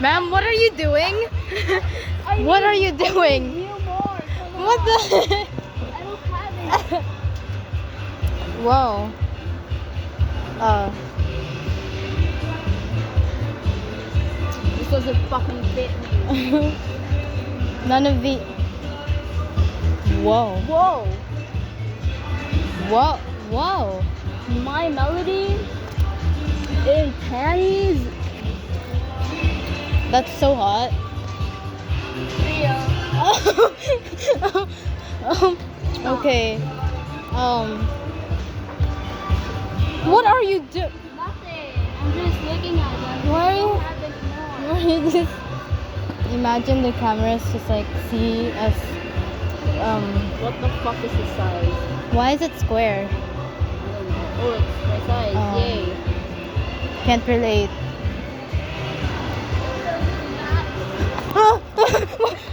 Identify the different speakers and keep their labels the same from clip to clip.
Speaker 1: Ma'am, what are you doing? What are you doing? What the?
Speaker 2: I don't have it.
Speaker 1: Whoa.
Speaker 2: This doesn't fucking fit me.
Speaker 1: None of the. Whoa.
Speaker 2: Whoa.
Speaker 1: Whoa. Whoa.
Speaker 2: My Melody in panties.
Speaker 1: That's so hot. Okay. What are you doing?
Speaker 2: Nothing. I'm just looking at them.
Speaker 1: Why?
Speaker 2: I don't have it more.
Speaker 1: Why you just imagine the cameras just like see us?
Speaker 2: What the fuck is the size?
Speaker 1: Why is it square?
Speaker 2: I don't know. Oh, it's my size. Yay.
Speaker 1: Can't relate.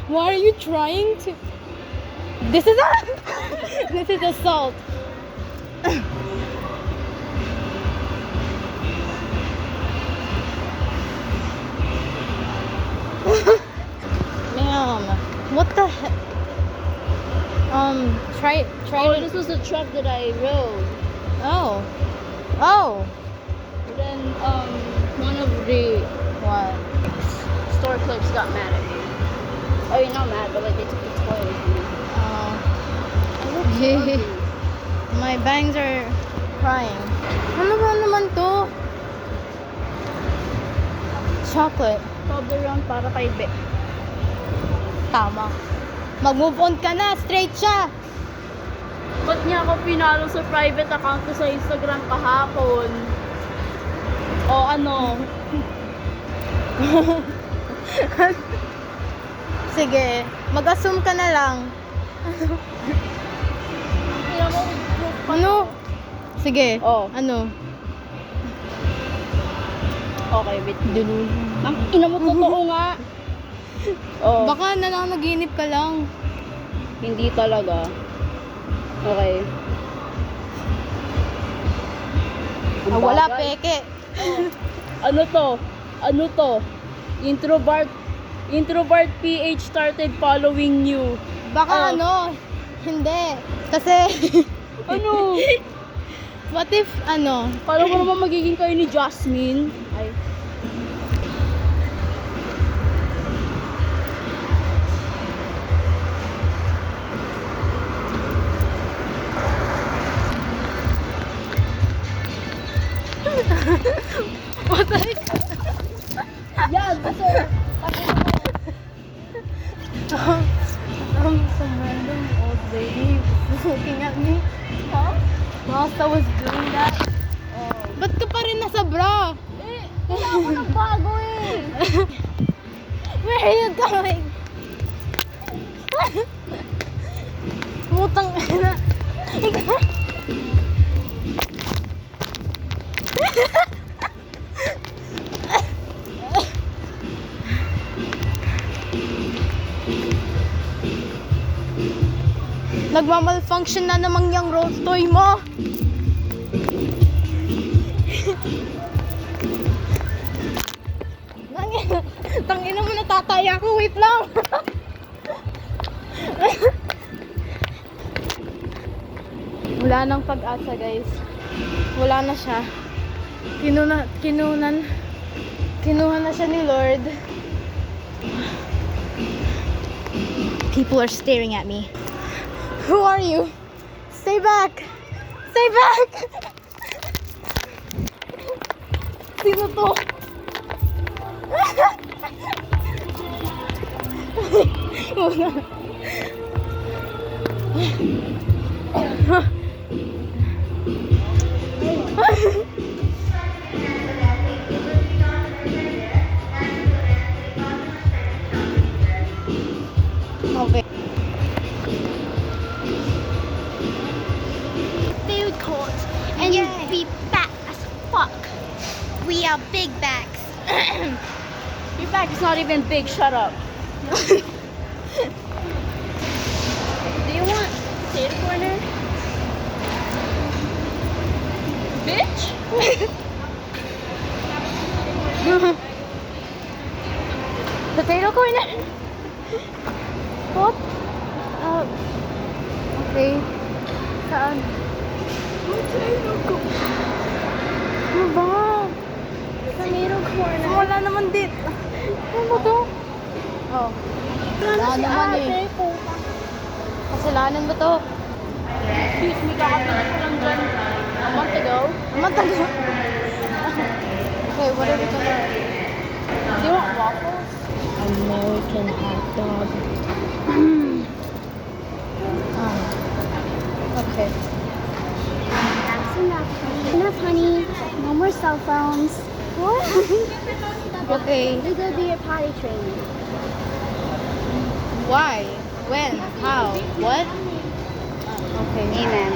Speaker 1: Why are you trying to? This is this is assault. Ma'am, what the heck? Try
Speaker 2: Oh,
Speaker 1: to.
Speaker 2: this was the truck that I rode.
Speaker 1: Oh, oh.
Speaker 2: Then, one of the
Speaker 1: What?
Speaker 2: store clerks got mad at me. I mean, not mad, but like they took the toy away from me. I look ugly.
Speaker 1: My bangs are crying. Ano ba naman to? Chocolate.
Speaker 2: Toblerone para kay Be.
Speaker 1: Tama. Mag-move on ka na. Straight siya.
Speaker 2: Ba't niya ako pinalo sa private account ko sa Instagram kahapon? O ano?
Speaker 1: Sige. Mag-assume ka na lang.
Speaker 2: Kaya mo proof pa
Speaker 1: Ano? Sige.
Speaker 2: Oh.
Speaker 1: Ano?
Speaker 2: Okay, wait.
Speaker 1: Dulul.
Speaker 2: Ang ina mo, totoo nga. Oh,
Speaker 1: Baka nananaginip ka lang.
Speaker 2: hindi talaga. Okay. Ang
Speaker 1: Wala
Speaker 2: bagay.
Speaker 1: peke.
Speaker 2: Ano to? Ano to? Introvert PH started following you.
Speaker 1: Baka
Speaker 2: Oh.
Speaker 1: ano? Hindi. Kasi
Speaker 2: Ano?
Speaker 1: what if ano?
Speaker 2: Paano mo naman magiging kayo ni Jasmine? Ay.
Speaker 1: What the heck?
Speaker 2: Yan, sir.
Speaker 1: Some random old lady was looking at me
Speaker 2: Huh?
Speaker 1: whilst I was doing that.
Speaker 2: Oh.
Speaker 1: Ba't ka pa rin nasa bra?
Speaker 2: Wala ako ng bago eh.
Speaker 1: Where are you going? Putang ina. Nagmamalfunction na namang yung Rolls toy mo. Tangina mo, natataya ako. Wait lang. Wala nang pag-asa, guys. Wala na siya. Kinuha na siya ni Lord. People are staring at me. Who are you? Stay back! Stay back! Sino to? Okay.
Speaker 3: Food court and you'd be fat as fuck. We are big bags.
Speaker 2: Your back is not even big, shut up. Do you want potato corner? Bitch?
Speaker 1: corner. What? Okay. Saan? Ano ba?
Speaker 3: Tomato corner.
Speaker 1: Wala naman dito. Ano ba to? Oh. Wala naman eh. Kasalanan mo to.
Speaker 2: Excuse me, kakapit ko lang dyan. A month ago.
Speaker 1: Matagal. Okay, what are we gonna...
Speaker 2: Do you want waffles?
Speaker 1: American hot dog. Okay.
Speaker 3: That's enough. Enough, honey. No more cell phones.
Speaker 1: What? Okay.
Speaker 3: We go do your potty training.
Speaker 1: Why? When? How? What? Okay.
Speaker 2: Amen.